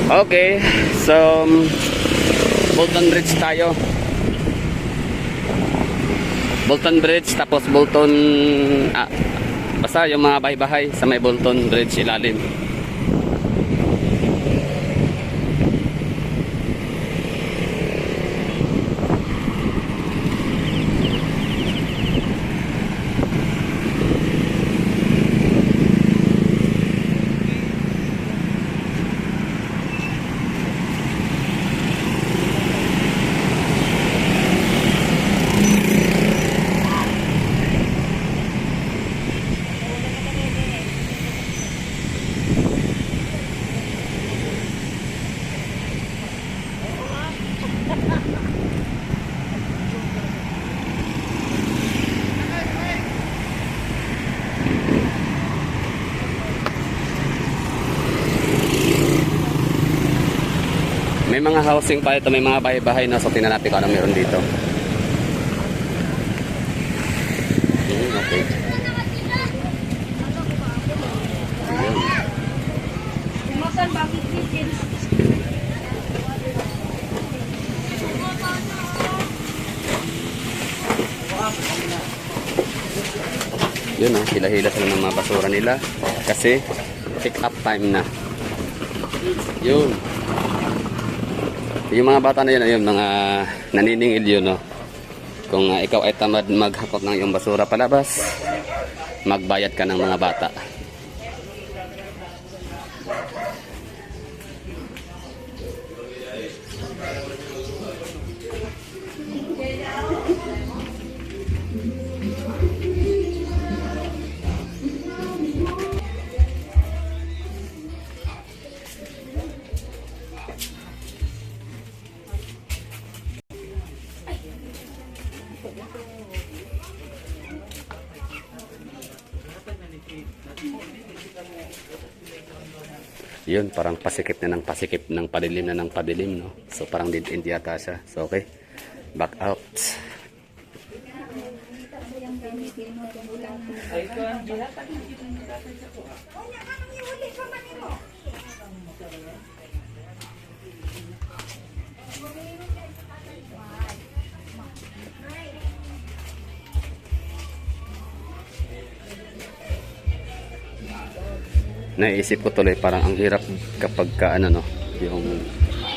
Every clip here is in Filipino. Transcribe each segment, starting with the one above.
Okay, so Bolton Bridge tayo. Bolton Bridge, tapos Bolton, basta yung mga bahay-bahay sa may Bolton Bridge ilalim. May mga housing pa ito, may mga bahay-bahay na, so tingnan natin kung anong meron dito. Okay. Yun o, hila-hila sila ng mga basura nila kasi pick up time na. Yun. Yung mga bata na yun, ayun, mga naniningil yun, no? Kung ikaw ay tamad maghakot ng iyong basura palabas, magbayad ka ng mga bata. Yun, parang pasikip na ng pasikip, ng padilim na ng padilim, no? So parang dead end yata siya. So okay, back out. Naisip ko tuloy, parang ang hirap kapag ka, ano, no, yung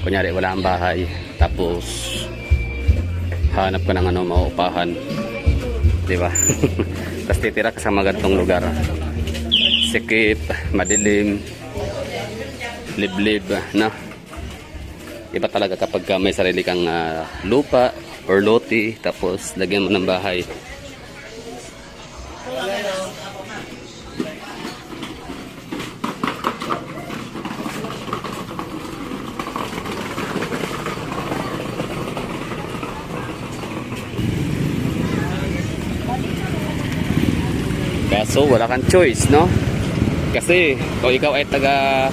kunyari wala ang bahay tapos hanap ka ng ano, mauupahan, di ba? Tapos titira ka sa magandang lugar, sikip, madilim, liblib, no? Iba talaga kapag may sarili kang lupa or loti, tapos lagyan mo ng bahay. So wala kang choice, no? Kasi kung ikaw ay taga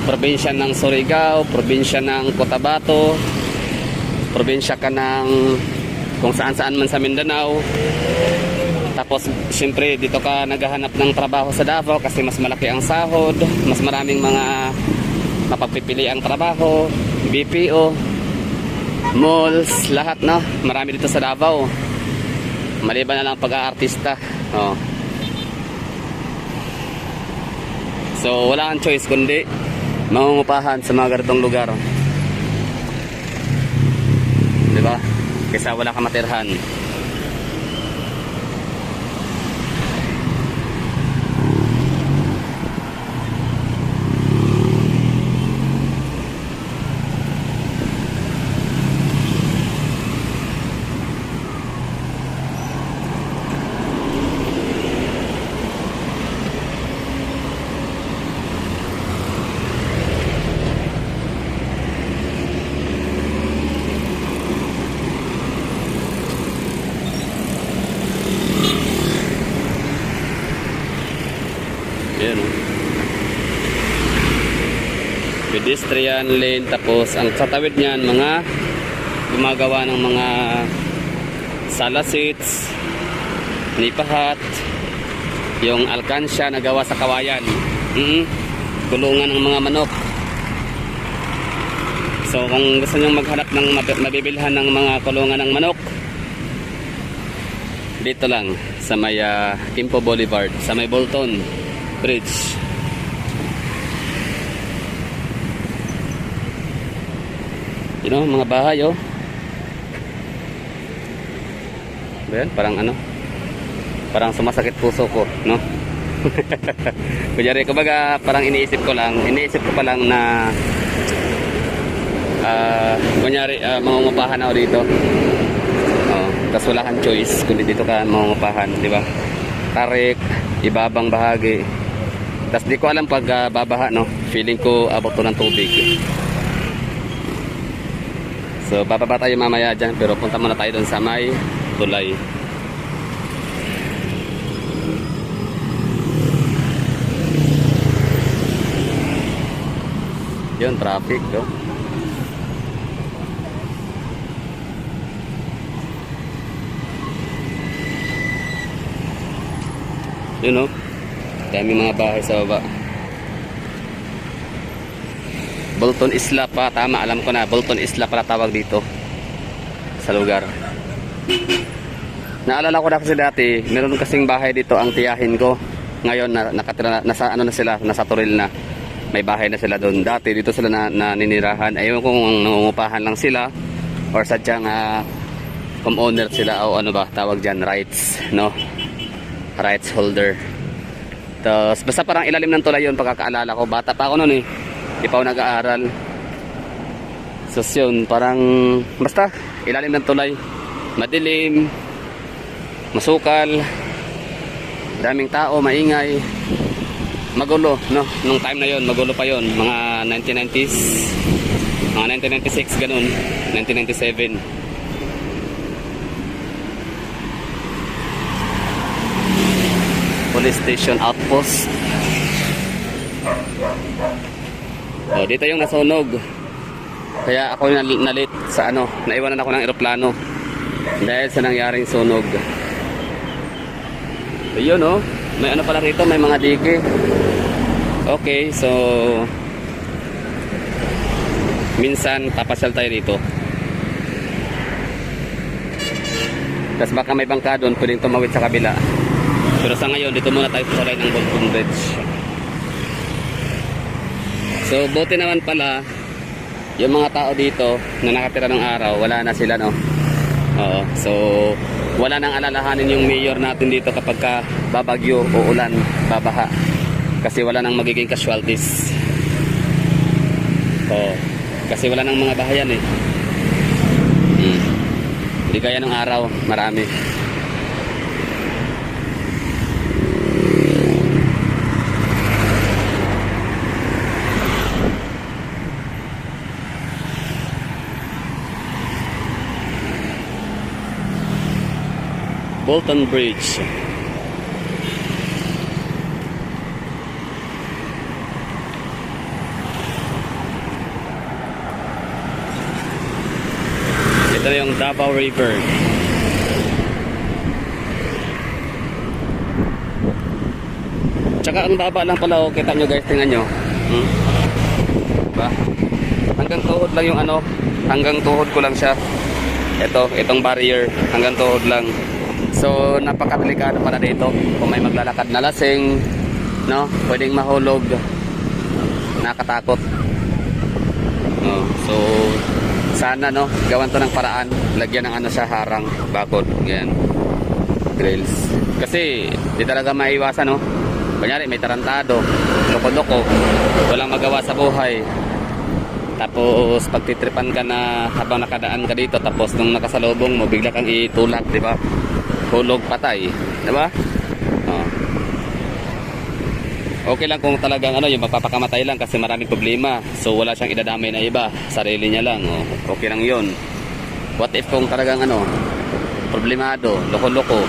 probinsya ng Surigao, probinsya ng Cotabato, probinsya ka ng kung saan-saan man sa Mindanao, tapos siyempre dito ka naghahanap ng trabaho sa Davao kasi mas malaki ang sahod, mas maraming mga mapagpipili ang trabaho, BPO, malls, lahat, no? Marami dito sa Davao, maliban na lang pag-aartista. So wala kang choice kundi mangungupahan sa mga ganitong lugar, diba? Kaysa wala kang matirhan. Ayan, pedestrian lane, tapos ang sa tawid niyan mga gumagawa ng mga sala seats, nipahat, yung alkansya na gawa sa kawayan, gulungan ng mga manok. So kung gusto nyo maghanap ng mabibilhan ng mga kulungan ng manok, dito lang sa may Quimpo Boulevard, sa may Bolton Bridge. You know, mga bahay oh. Ayan, parang ano, parang sumasakit puso ko, no? Kunyari, kumbaga parang iniisip ko pa lang na kunyari mangungupahan ako dito. Tapos wala kang choice kundi dito ka mangungupahan, di ba? Tarik, ibabang bahagi. Tapos di ko alam pag babaha, no? Feeling ko abot to ng tubig. So bababa tayo mamaya dyan, pero punta muna tayo dun sa may tulay. Yun, traffic, no? Yun, no? Dami mga bahay sa baba. Bolton Isla pa, tama, alam ko na. Bolton Isla pala tawag dito sa lugar. Naalala ko na kasi dati, meron kasing bahay dito ang tiyahin ko. Ngayon, nakatira, nasa ano na sila, nasa Toril na. May bahay na sila doon. Dati dito sila naninirahan. Ayun kung nangungupahan lang sila or sadyang owner sila o ano ba tawag dyan, rights, no? Rights holder. Tapos basta parang ilalim ng tulay yun pagkakaalala ko. Bata pa ako noon eh. Di pa ako nag-aaral. So yun, parang basta ilalim ng tulay. Madilim, masukal, daming tao, maingay, magulo, no? Nung time na yon, magulo pa yon, mga 1990s, mga 1996 ganun, 1997. Police station outpost. Oh, dito yung nasunog. Kaya ako nalit sa ano, naiwanan ako ng eroplano dahil sa nangyaring sunog. Ayun oh, may ano pala rito, may mga dike. Okay, so minsan papasyal tayo dito. Tapos baka may bangka doon, pwedeng tumawid sa kabila. Pero sa ngayon, dito muna tayo sa tulay ng Bolton Bridge. So buti naman pala yung mga tao dito na nakatira ng araw, wala na sila, no? Oo, so wala nang alalahanin yung mayor natin dito kapag ka babagyo o ulan, babaha. Kasi wala nang magiging casualties. Oo, kasi wala nang mga bahayan eh. Hindi kaya ng araw, marami. Bolton Bridge. Ito na yung Davao River. Tsaka ang baba lang pala, oh, kita nyo guys, tingnan nyo. Diba? Hanggang tuhod lang yung ano, hanggang tuhod ko lang siya. Itong barrier, hanggang tuhod lang. So napakadelikado pala dito kung may maglalakad na lasing, no, pwedeng mahulog, nakatakot. No, so sana, no, gawan to ng paraan, lagyan ng ano sa harang, bakod, ganyan, grills. Kasi di talaga maiwasan, no. Kunyari may tarantado, loko-loko, walang magawa sa buhay. Tapos pagtitripan ka na habang nakadaan ka dito, tapos nung nakasalubong mo bigla kang itulak, di ba? Hulog, patay, di ba? Oh. Okay lang kung talagang ano, yung magpapakamatay lang kasi maraming problema. So wala siyang idadamay na iba, sarili niya lang. Oh. Okay lang 'yun. What if kung talagang ano, problemado, loko-loko.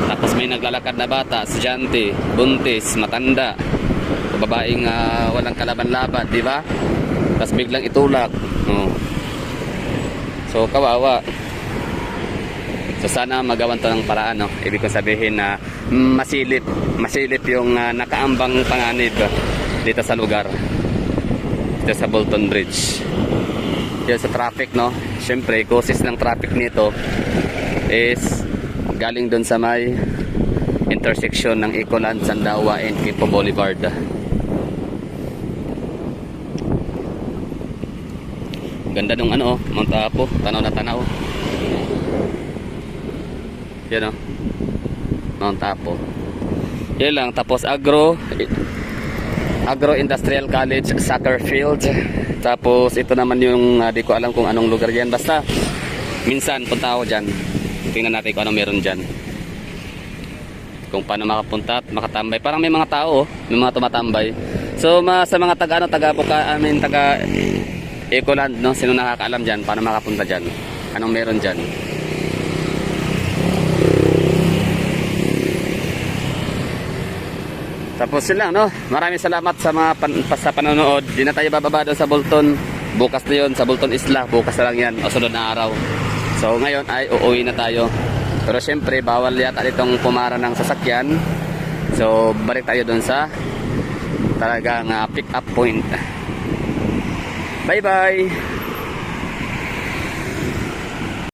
Tapos may naglalakad na bata, estudyante, buntis, matanda, o babaeng walang kalaban-laban, di ba? Tapos biglang itulak. Oh. So kawawa. So sana magawan to ng paraan, no? Ibig kong sabihin na masilip yung nakaambang panganib dito sa lugar, dito sa Bolton Bridge. Yan sa traffic, no? Siyempre, causes ng traffic nito is galing doon sa may intersection ng Ecoland, Sandawa, and Quipo Boulevard. Ganda nung ano, Mount Apo, tanaw na tanaw. Yan, oh. Mount Apo. Yan lang, tapos Agro Industrial College Soccer Field. Tapos ito naman yung di ko alam kung anong lugar yan. Basta minsan punta ako dyan. Tingnan natin kung anong meron dyan. Kung paano makapunta at makatambay. Parang may mga tao, may mga tumatambay. So sa mga taga Ecoland, no? Sino nakakaalam dyan? Paano makapunta dyan? Anong meron dyan? Tapos yun lang, no? Maraming salamat sa mga sa panonood. Di na tayo bababa doon sa Bolton. Bukas na yun, sa Bolton Isla. Bukas na lang yan, o sunod na araw. So ngayon ay uuwi na tayo. Pero syempre, bawal yata itong pumara ng sasakyan. So balik tayo doon sa talagang pick up point. Bye bye!